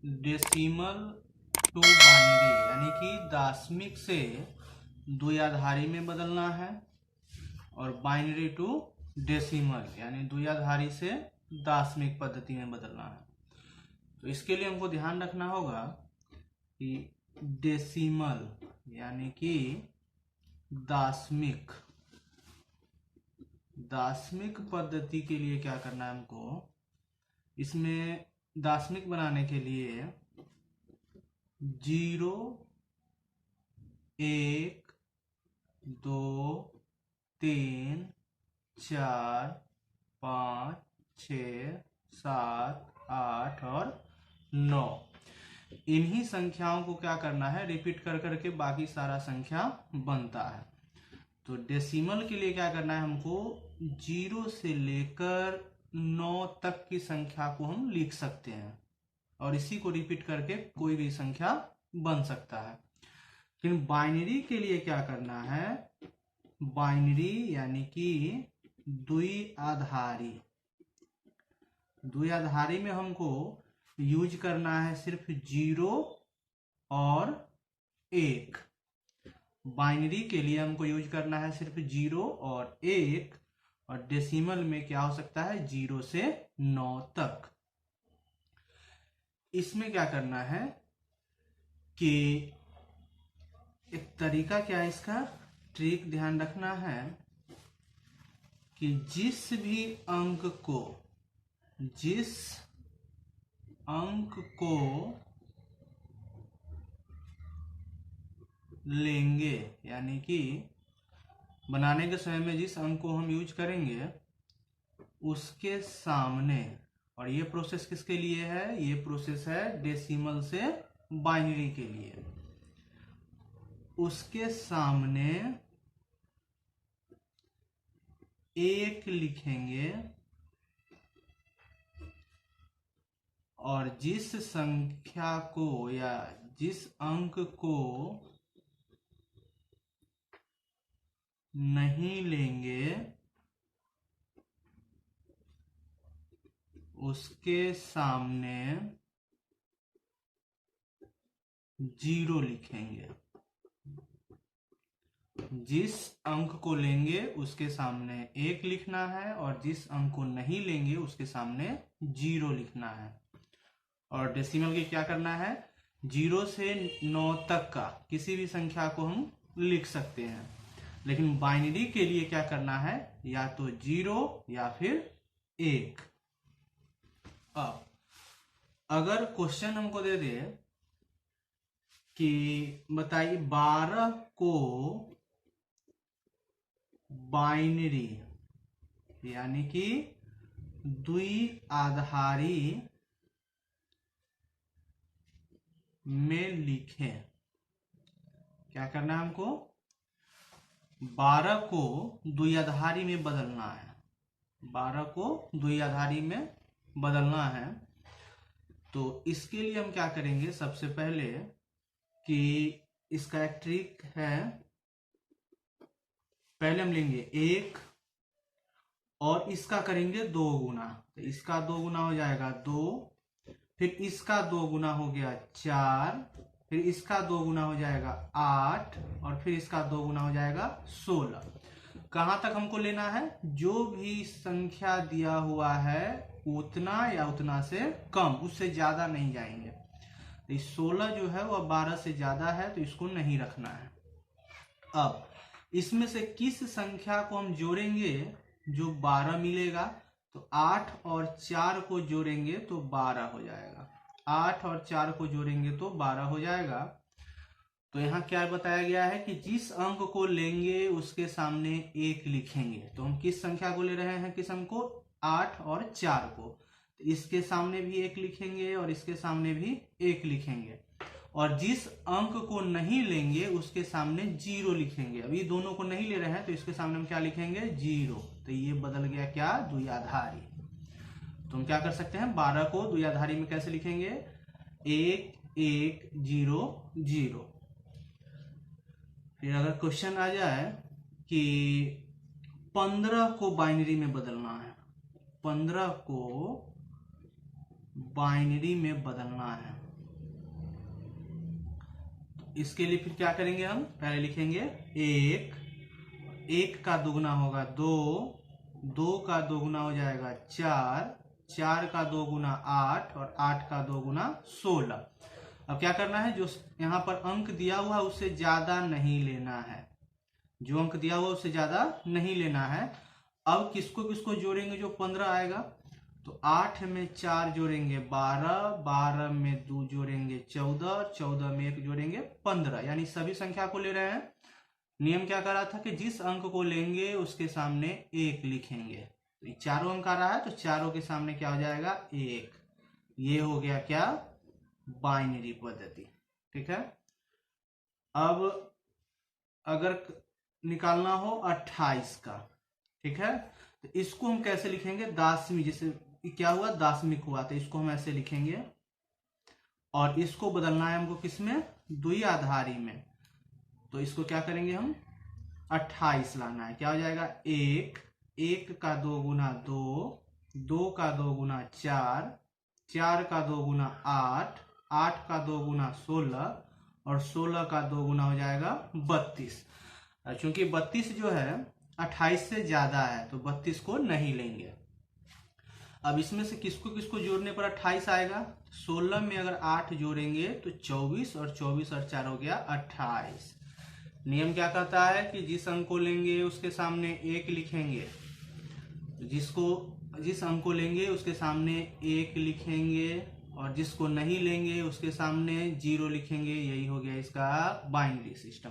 Decimal to binary, यानी कि दशमिक से द्विआधारी में बदलना है, और बाइनरी टू डेसिमल यानी द्विआधारी से दशमिक पद्धति में बदलना है। तो इसके लिए हमको ध्यान रखना होगा कि डेसिमल यानी कि दशमिक पद्धति के लिए क्या करना है हमको, इसमें दशमिक बनाने के लिए 0, 1, 2, 3, 4, 5, 6, 7, 8 और 9 इन्हीं संख्याओं को क्या करना है, रिपीट कर करके बाकी सारा संख्या बनता है। तो डेसिमल के लिए क्या करना है हमको, 0 से लेकर 9 तक की संख्या को हम लिख सकते हैं और इसी को रिपीट करके कोई भी संख्या बन सकता है। लेकिन बाइनरी के लिए क्या करना है, बाइनरी यानी कि द्विआधारी में हमको यूज करना है सिर्फ 0 और 1। बाइनरी के लिए हमको यूज करना है सिर्फ 0 और 1, और डेसिमल में क्या हो सकता है 0 से 9 तक। इसमें क्या करना है कि एक तरीका क्या है, इसका ट्रिक ध्यान रखना है कि जिस अंक को लेंगे, यानी कि बनाने के समय में जिस अंक को हम यूज करेंगे उसके सामने, और ये प्रोसेस किसके लिए है, ये प्रोसेस है डेसिमल से बाइनरी के लिए, उसके सामने 1 लिखेंगे और जिस संख्या को या जिस अंक को नहीं लेंगे उसके सामने 0 लिखेंगे। जिस अंक को लेंगे उसके सामने 1 लिखना है और जिस अंक को नहीं लेंगे उसके सामने 0 लिखना है। और डेसिमल के क्या करना है, 0 से 9 तक का किसी भी संख्या को हम लिख सकते हैं, लेकिन बाइनरी के लिए क्या करना है, या तो 0 या फिर 1। अब अगर क्वेश्चन हमको दे दे कि बताइए 12 को बाइनरी यानी कि द्विआधारी में लिखें, क्या करना है हमको, 12 को द्विआधारी में बदलना है, 12 को द्विआधारी में बदलना है। तो इसके लिए हम क्या करेंगे, सबसे पहले कि इसका एक ट्रिक है, पहले हम लेंगे 1 और इसका करेंगे 2 गुना, तो इसका 2 गुना हो जाएगा 2, फिर इसका 2 गुना हो गया 4, फिर इसका 2 गुना हो जाएगा 8, और फिर इसका 2 गुना हो जाएगा 16। कहां तक हमको लेना है, जो भी संख्या दिया हुआ है उतना या उतना से कम, उससे ज्यादा नहीं जाएंगे। तो 16 जो है वह 12 से ज्यादा है तो इसको नहीं रखना है। अब इसमें से किस संख्या को हम जोड़ेंगे जो 12 मिलेगा, तो 8 और 4 को जोड़ेंगे तो 12 हो जाएगा, 8 और 4 को जोड़ेंगे तो 12 हो जाएगा। तो यहाँ क्या बताया गया है कि जिस अंक को लेंगे उसके सामने 1 लिखेंगे। तो हम किस संख्या को ले रहे हैं, किस अंक को, 8 और 4 को, तो इसके सामने भी 1 लिखेंगे और इसके सामने भी 1 लिखेंगे, और जिस अंक को नहीं लेंगे उसके सामने 0 लिखेंगे। अभी दोनों को नहीं ले रहे हैं तो इसके सामने हम क्या लिखेंगे, 0। तो ये बदल गया क्या, द्विआधारी। तो हम क्या कर सकते हैं, 12 को द्विआधारी में कैसे लिखेंगे, 1 1 0 0। फिर अगर क्वेश्चन आ जाए कि 15 को बाइनरी में बदलना है, 15 को बाइनरी में बदलना है, इसके लिए फिर क्या करेंगे, हम पहले लिखेंगे एक, एक का दोगुना होगा दो, दो का दोगुना हो जाएगा चार, चार का दोगुना आठ और आठ का दोगुना 16। अब क्या करना है, जो यहाँ पर अंक दिया हुआ है उससे ज्यादा नहीं लेना है, जो अंक दिया हुआ उससे ज्यादा नहीं लेना है। अब किसको किसको जोड़ेंगे, जो 15 आएगा तो 8 में 4 जोड़ेंगे 12, 12 में 2 जोड़ेंगे 14, 14 में 1 जोड़ेंगे 15, यानी सभी संख्या को ले रहे हैं। नियम क्या कर रहा था कि जिस अंक को लेंगे उसके सामने 1 लिखेंगे। तो चारों अंक आ रहा है तो चारों के सामने क्या हो जाएगा 1। ये हो गया क्या, बाइनरी पद्धति। ठीक है। अब अगर निकालना हो 28 का, ठीक है, तो इसको हम कैसे लिखेंगे, दासमी, जैसे क्या हुआ दासमिक हुआ तो इसको हम ऐसे लिखेंगे, और इसको बदलना है हमको किसमें, द्विआधारी में। तो इसको क्या करेंगे हम 28 लाना है, क्या हो जाएगा एक, एक का दो गुना दो, दो का दो गुना चार, चार का दो गुना आठ, आठ का दो गुना 16 और 16 का दो गुना हो जाएगा 32। चूंकि 32 जो है 28 से ज्यादा है तो 32 को नहीं लेंगे। अब इसमें से किसको किसको जोड़ने पर 28 आएगा, 16 में अगर 8 जोड़ेंगे तो 24 और 24 और 4 हो गया 28। नियम क्या कहता है कि जिस अंक को लेंगे उसके सामने 1 लिखेंगे, जिस अंक को लेंगे उसके सामने 1 लिखेंगे और जिसको नहीं लेंगे उसके सामने 0 लिखेंगे। यही हो गया इसका बाइनरी सिस्टम।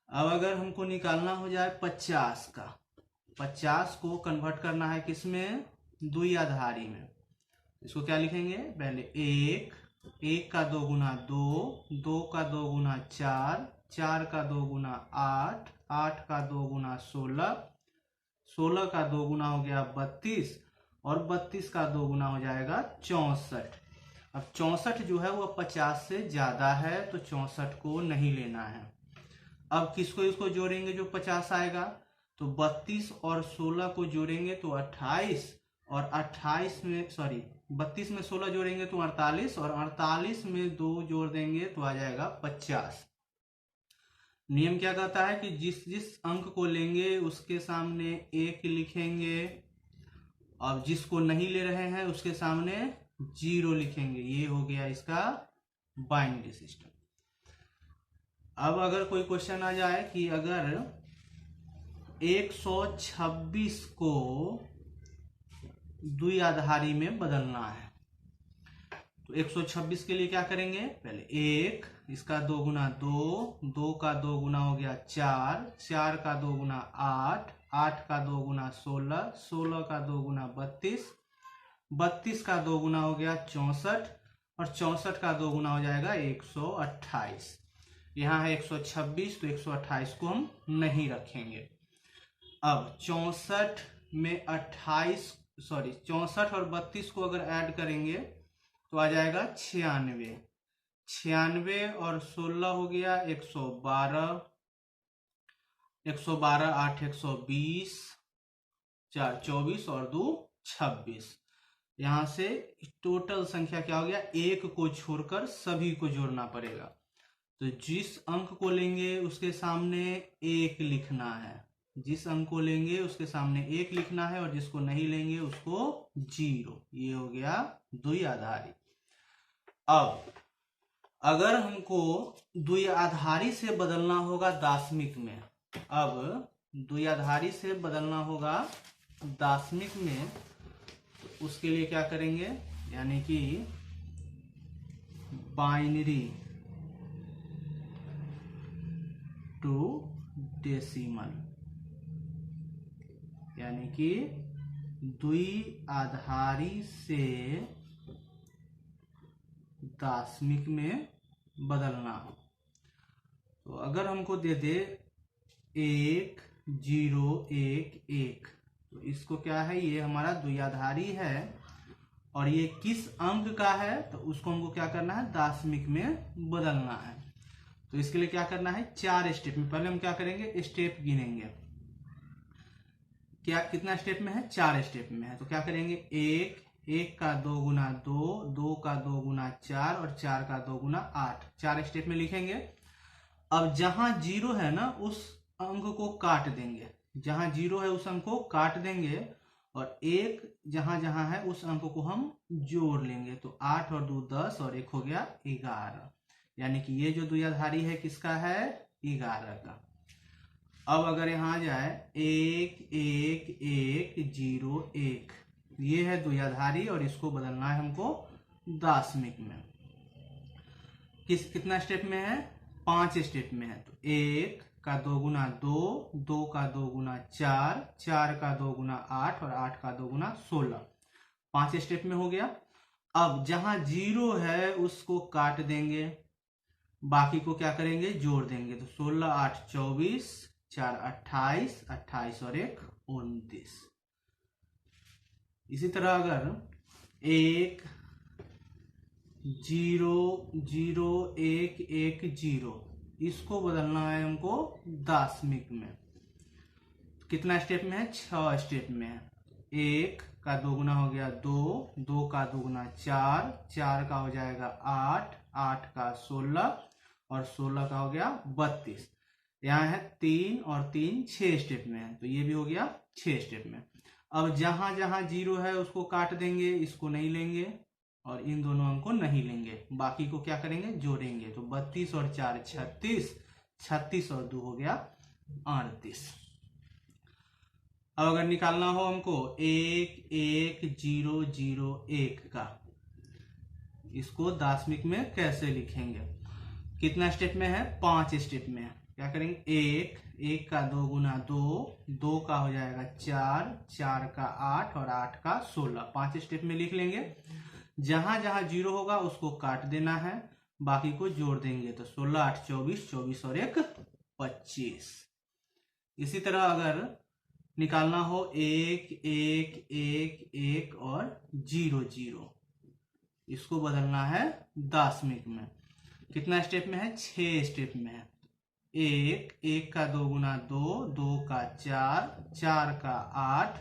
अब अगर हमको निकालना हो जाए 50 का, 50 को कन्वर्ट करना है किसमें, द्विआधारी में। इसको क्या लिखेंगे, पहले एक, एक का दो गुना दो, दो का दो गुना चार, चार का दो गुना आठ, आठ का दो गुना 16, 16 का दो गुना हो गया 32 और 32 का दो गुना हो जाएगा 64। अब 64 जो है वो 50 से ज्यादा है तो 64 को नहीं लेना है। अब किसको इसको जोड़ेंगे, जो 50 आएगा तो 32 और 16 को जोड़ेंगे तो 28 और 28 में 32 में 16 जोड़ेंगे तो 48 और 48 में 2 जोड़ देंगे तो आ जाएगा 50। नियम क्या कहता है कि जिस जिस अंक को लेंगे उसके सामने 1 लिखेंगे और जिसको नहीं ले रहे हैं उसके सामने 0 लिखेंगे। ये हो गया इसका बाइनरी सिस्टम। अब अगर कोई क्वेश्चन आ जाए कि अगर 126 को द्विआधारी में बदलना है तो 126 के लिए क्या करेंगे, पहले एक, इसका दो गुना दो, दो का दो गुना हो गया चार, चार का दो गुना आठ, आठ का दो गुना 16, 16 का दो गुना 32, 32 का दो गुना हो गया 64 और 64 का दो गुना हो जाएगा 128। यहाँ है 126 तो 128 को हम नहीं रखेंगे। अब 64 में 64 और 32 को अगर ऐड करेंगे तो आ जाएगा 96, 96 और 16 हो गया 112, 112 8 120, 4 24 और 2 26। यहाँ से टोटल संख्या क्या हो गया, एक को छोड़कर सभी को जोड़ना पड़ेगा। तो जिस अंक को लेंगे उसके सामने 1 लिखना है, जिस अंक को लेंगे उसके सामने 1 लिखना है और जिसको नहीं लेंगे उसको 0। ये हो गया द्विआधारी। अब अगर हमको द्विआधारी से बदलना होगा दाशमिक में, अब द्विआधारी से बदलना होगा दाशमिक में तो उसके लिए क्या करेंगे, यानी कि बाइनरी टू डेसिमल, यानी कि द्विआधारी से दाशमिक में बदलना। तो अगर हमको दे दे 1 0 1 1 तो इसको क्या है, ये हमारा द्विआधारी है और ये किस अंक का है तो उसको हमको क्या करना है, दाशमिक में बदलना है। तो इसके लिए क्या करना है, 4 स्टेप में। पहले हम क्या करेंगे, स्टेप गिनेंगे। क्या कितना स्टेप में है, 4 स्टेप में है। तो क्या करेंगे, 1 1 का 2 गुना 2, 2 का 2 गुना 4 और 4 का 2 गुना 8। 4 स्टेप में लिखेंगे। अब जहां 0 है ना उस अंक को काट देंगे, जहां 0 है उस अंक को काट देंगे और 1 जहां जहां है उस अंक को हम जोड़ लेंगे। तो 8 और 2 10 और 1 हो गया 11। यानी कि ये जो द्विआधारी है किसका है? 11 का। अब अगर यहाँ आ जाए 1 1 1 0 1, ये है द्विआधारी और इसको बदलना है हमको दशमिक में। कितना स्टेप में है? 5 स्टेप में है। तो 1 का 2 गुना 2, 2 का 2 गुना 4, 4 का 2 गुना 8 और 8 का 2 गुना 16। 5 स्टेप में हो गया। अब जहां 0 है उसको काट देंगे, बाकी को क्या करेंगे? जोड़ देंगे। तो 16 8 24, 4 28, 28 और 1 29। इसी तरह अगर 1 0 0 1 1 0, इसको बदलना है हमको दशमिक में। कितना स्टेप में है? 6 स्टेप में है। 1 का 2 गुना हो गया 2, 2 का 2 गुना 4, 4 का हो जाएगा 8, 8 का 16 और 16 का हो गया 32। यहाँ है 3 और 3 6 स्टेप में है। तो ये भी हो गया 6 स्टेप में। अब जहां जहां 0 है उसको काट देंगे, इसको नहीं लेंगे और इन दोनों अंक को नहीं लेंगे, बाकी को क्या करेंगे? जोड़ेंगे। तो 32 और 4 36, 36 और 2 हो गया 38। अब अगर निकालना हो हमको 1 1 0 0 1 का, इसको दशमिक में कैसे लिखेंगे? कितना स्टेप में है? 5 स्टेप में है। क्या करेंगे? 1 का 2 गुना 2, 2 का हो जाएगा 4, 4 का 8 और 8 का 16। 5 स्टेप में लिख लेंगे। जहां जहां 0 होगा उसको काट देना है, बाकी को जोड़ देंगे। तो 16 8 24, 24 और 1 25। इसी तरह अगर निकालना हो 1 1 1 1 और 0 0, इसको बदलना है दशमिक में। कितना स्टेप में है? 6 स्टेप में है। 1 का 2 गुना 2, 2 का 4, 4 का 8,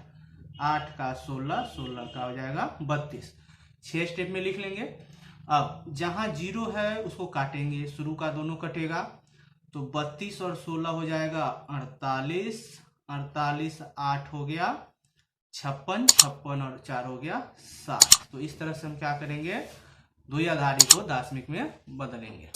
8 का 16, 16 का हो जाएगा 32। 6 स्टेप में लिख लेंगे। अब जहां 0 है उसको काटेंगे, शुरू का दोनों कटेगा। तो 32 और 16 हो जाएगा 48, 48 8 हो गया 56, 56 और 4 हो गया 60। तो इस तरह से हम क्या करेंगे? द्विआधारी को दशमिक में बदलेंगे।